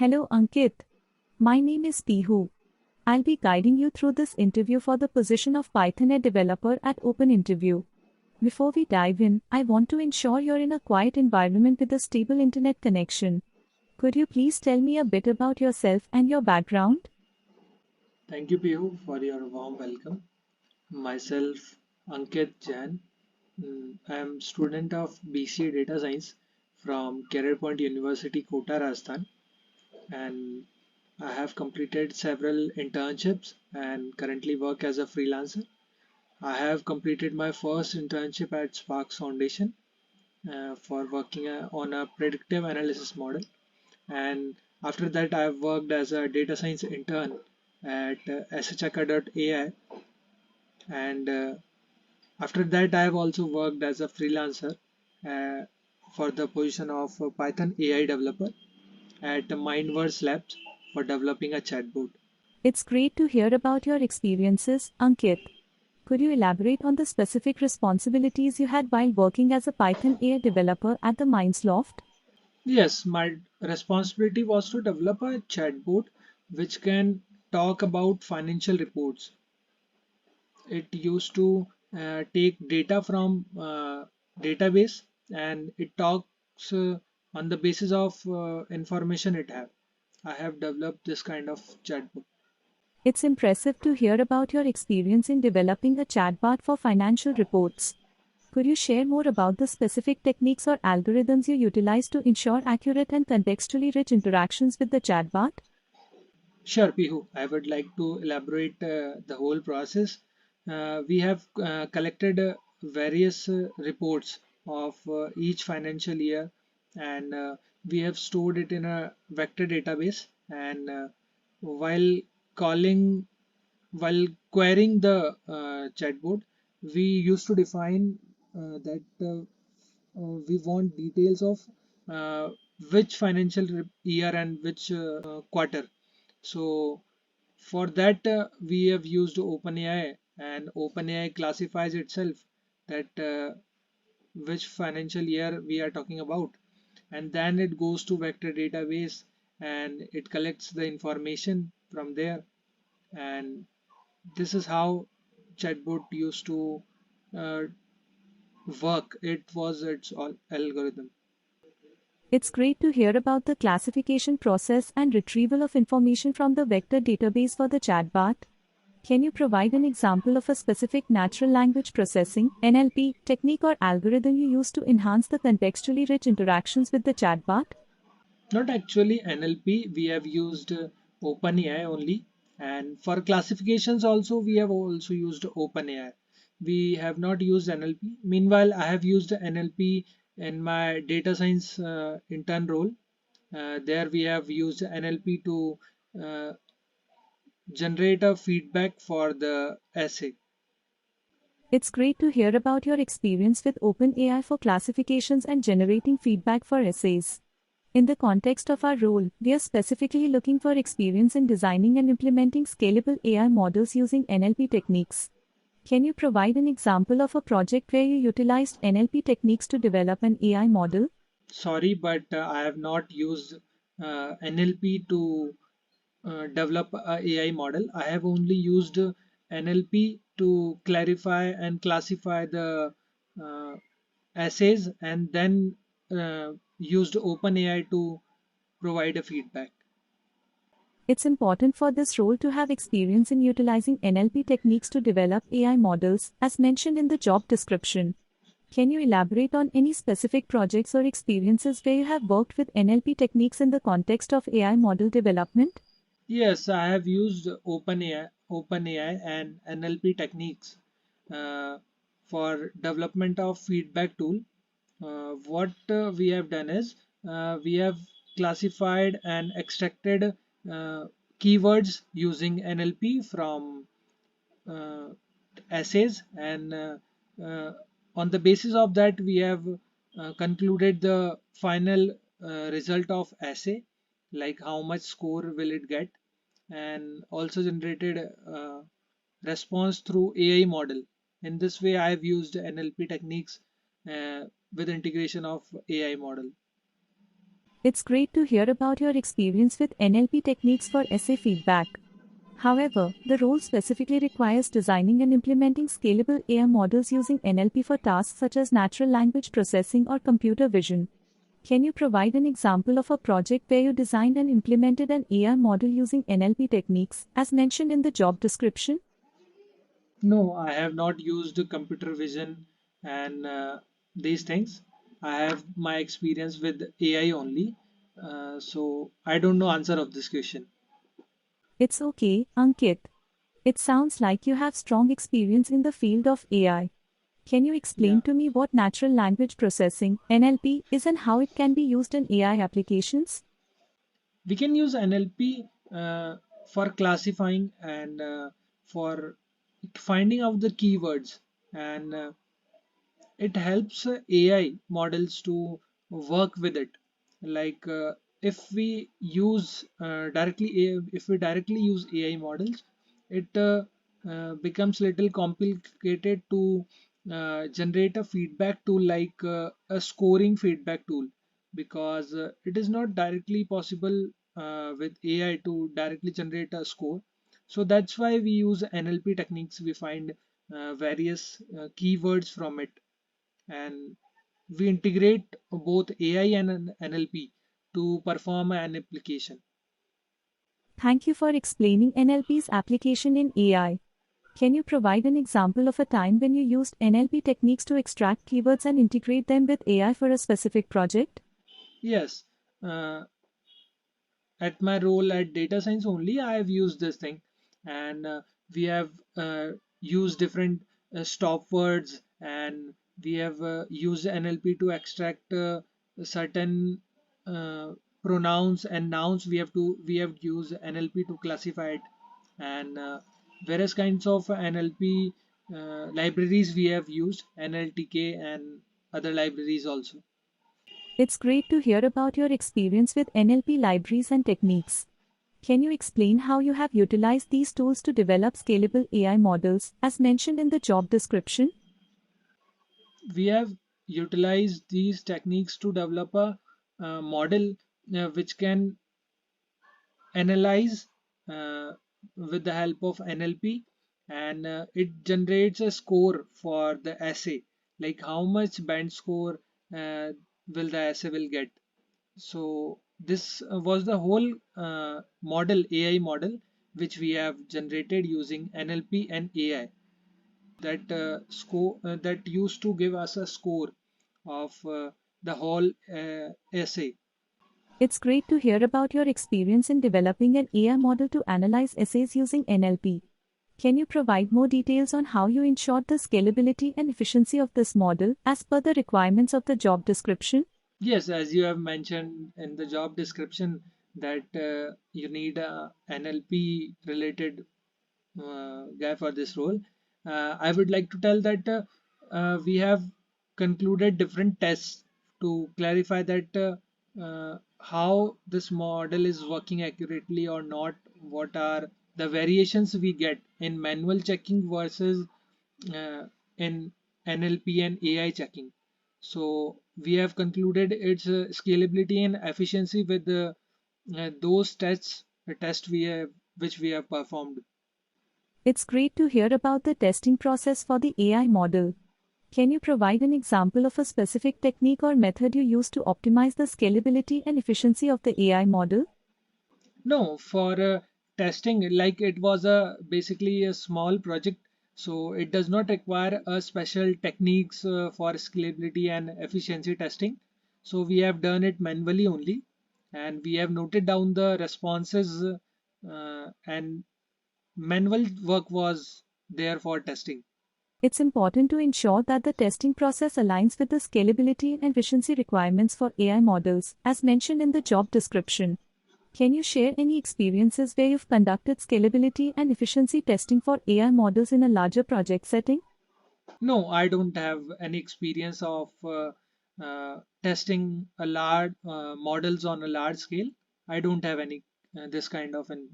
Hello Ankit. My name is Pihu. I'll be guiding you through this interview for the position of Python a developer at OpenIntervue. Before we dive in, I want to ensure you're in a quiet environment with a stable internet connection. Could you please tell me a bit about yourself and your background? Thank you, Pihu, for your warm welcome. Myself, Ankit Jain. I am student of BCA Data Science from Career Point University, Kota, Rajasthan, and I have completed several internships and currently work as a freelancer. I have completed my first internship at Sparks Foundation for working on a predictive analysis model, and after that, I have worked as a data science intern at shaka.ai, and after that I have also worked as a freelancer uh, for the position of Python AI developer at Mindverse Labs for developing a chatbot. It's great to hear about your experiences, Ankit. Could you elaborate on the specific responsibilities you had while working as a Python AI developer at the Minds Loft? Yes, my responsibility was to develop a chatbot which can talk about financial reports. It used to take data from database, and it talks on the basis of information it have. I have developed this kind of chatbot. It's impressive to hear about your experience in developing a chatbot for financial reports. Could you share more about the specific techniques or algorithms you utilize to ensure accurate and contextually rich interactions with the chatbot? Sure, Pihu, I would like to elaborate the whole process. We have collected various reports of each financial year, and we have stored it in a vector database, and while calling while querying the chatbot, we used to define that we want details of uh, which financial year and which quarter. So for that, we have used OpenAI, and OpenAI classifies itself that which financial year we are talking about, and then it goes to vector database and it collects the information from there, and this is how chatbot used to uh, work. It was its algorithm. It's great to hear about the classification process and retrieval of information from the vector database for the chatbot. Can you provide an example of a specific natural language processing (NLP) technique or algorithm you use to enhance the contextually rich interactions with the chatbot? Not actually NLP, we have used OpenAI only. And for classifications also, we have also used OpenAI. We have not used NLP. Meanwhile, I have used NLP in my data science intern role. There we have used NLP to uh, generate a feedback for the essay. It's great to hear about your experience with OpenAI for classifications and generating feedback for essays. In the context of our role, we are specifically looking for experience in designing and implementing scalable AI models using NLP techniques. Can you provide an example of a project where you utilized NLP techniques to develop an AI model? Sorry, but I have not used NLP to develop a AI model. I have only used NLP to clarify and classify the uh, essays, and then used OpenAI to provide a feedback. It's important for this role to have experience in utilizing NLP techniques to develop AI models, as mentioned in the job description. Can you elaborate on any specific projects or experiences where you have worked with NLP techniques in the context of AI model development? Yes, I have used OpenAI and NLP techniques uh, for development of feedback tool. What we have done is we have classified and extracted keywords using NLP from uh, essays, and uh, on the basis of that we have concluded the final result of essay, like how much score will it get, and also generated response through AI model. In this way I have used NLP techniques with integration of AI model. It's great to hear about your experience with NLP techniques for essay feedback. However, the role specifically requires designing and implementing scalable AI models using NLP for tasks such as natural language processing or computer vision. Can you provide an example of a project where you designed and implemented an AI model using NLP techniques, as mentioned in the job description? No, I have not used computer vision and these things. I have my experience with AI only. So I don't know answer of this question. It's okay, Ankit. It sounds like you have strong experience in the field of AI. Can you Yeah. explain to me what natural language processing (NLP) is and how it can be used in AI applications? We can use NLP for classifying and for finding out the keywords, and it helps AI models to work with it. Like if we use if we directly use AI models, it becomes little complicated to generate a feedback tool like a scoring feedback tool, because it is not directly possible with AI to directly generate a score. So that's why we use NLP techniques. We find various keywords from it, and we integrate both AI and NLP to perform an application. Thank you for explaining NLP's application in AI. Can you provide an example of a time when you used NLP techniques to extract keywords and integrate them with AI for a specific project? Yes, uh, at my role at data science only, I have used this thing, and we have used different stop words, and we have used NLP to extract certain uh, pronouns and nouns. We have used NLP to classify it, and various kinds of NLP libraries we have used, NLTK and other libraries also. It's great to hear about your experience with NLP libraries and techniques. Can you explain how you have utilized these tools to develop scalable AI models, as mentioned in the job description? We have utilized these techniques to develop a model which can analyze uh, with the help of NLP, and it generates a score for the essay, like how much band score will the essay will get. So this was the whole model, AI model, which we have generated using NLP and AI, that score that used to give us a score of the whole essay. It's great to hear about your experience in developing an AI model to analyze essays using NLP. Can you provide more details on how you ensured the scalability and efficiency of this model as per the requirements of the job description? Yes, as you have mentioned in the job description that you need a NLP related guy for this role. I would like to tell that we have concluded different tests to clarify that how this model is working accurately or not, what are the variations we get in manual checking versus in NLP and AI checking. So we have concluded its scalability and efficiency with those tests, the test we have which we have performed. It's great to hear about the testing process for the AI model. Can you provide an example of a specific technique or method you use to optimize the scalability and efficiency of the AI model? No, for testing, like it was a basically a small project, so it does not require a special techniques for scalability and efficiency testing. So we have done it manually only, and we have noted down the responses, and manual work was there for testing. It's important to ensure that the testing process aligns with the scalability and efficiency requirements for AI models, as mentioned in the job description. Can you share any experiences where you've conducted scalability and efficiency testing for AI models in a larger project setting? No, I don't have any experience of testing a large models on a large scale. I don't have any this kind of an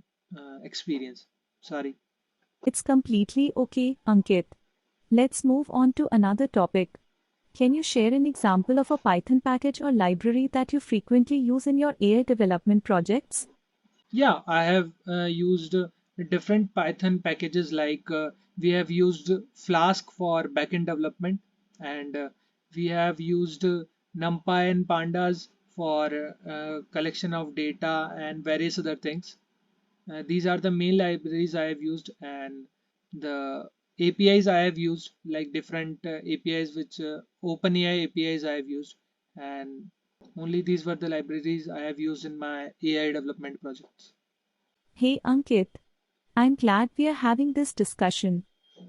experience. Sorry. It's completely okay, Ankit. Let's move on to another topic. Can you share an example of a Python package or library that you frequently use in your AI development projects? Yeah, I have used different Python packages like we have used Flask for backend development, and we have used NumPy and Pandas for collection of data and various other things. These are the main libraries I have used, and the APIs I have used, like different APIs, which OpenAI APIs I have used, and only these were the libraries I have used in my AI development projects. Hey Ankit, I'm glad we are having this discussion.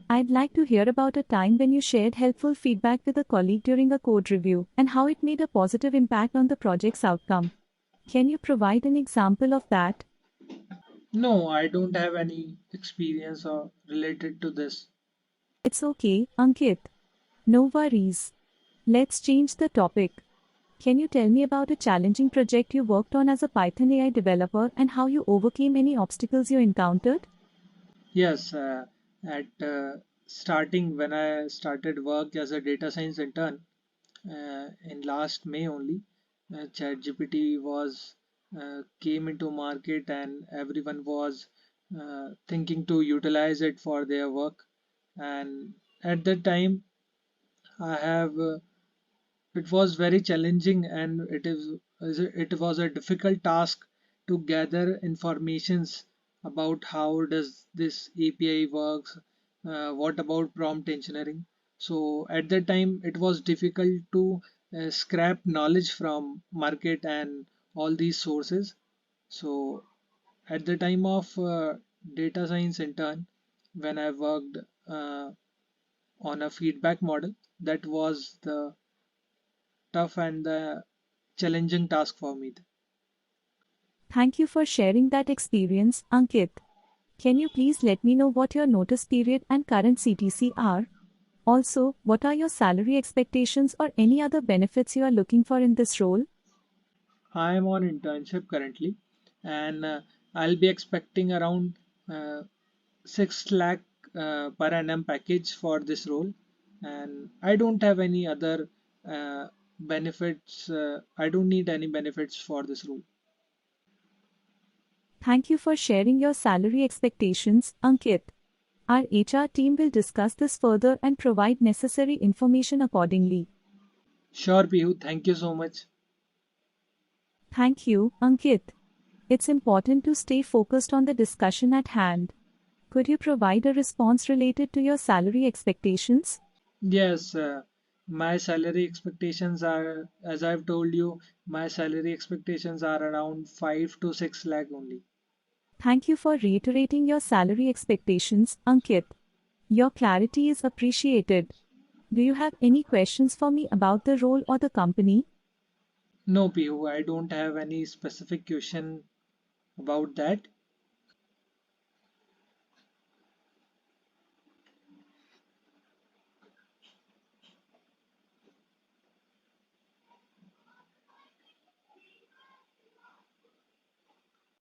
I'd like to hear about a time when you shared helpful feedback with a colleague during a code review and how it made a positive impact on the project's outcome. Can you provide an example of that? No, I don't have any experience related to this. It's okay, Ankit. No worries. Let's change the topic. Can you tell me about a challenging project you worked on as a Python AI developer and how you overcame any obstacles you encountered? Yes, at starting when I started work as a data science intern in last May only, ChatGPT was came into market and everyone was thinking to utilize it for their work. And at that time, I have it was very challenging and it was a difficult task to gather informations about how does this API works, what about prompt engineering. So at that time it was difficult to scrap knowledge from market and all these sources. So at the time of data science intern, when I worked on a feedback model, that was the tough and the challenging task for me. Thank you for sharing that experience, Ankit. Can you please let me know what your notice period and current CTC are? Also, what are your salary expectations or any other benefits you are looking for in this role? I am on internship currently, and I'll be expecting around 6 lakh per annum package for this role. And I don't have any other benefits. I don't need any benefits for this role. Thank you for sharing your salary expectations, Ankit. Our HR team will discuss this further and provide necessary information accordingly. Sure, Pihu. Thank you so much. Thank you, Ankit. It's important to stay focused on the discussion at hand. Could you provide a response related to your salary expectations? Yes, my salary expectations are, as I've told you, my salary expectations are around 5 to 6 lakh only. Thank you for reiterating your salary expectations, Ankit. Your clarity is appreciated. Do you have any questions for me about the role or the company? No, Pihu, I don't have any specific question about that.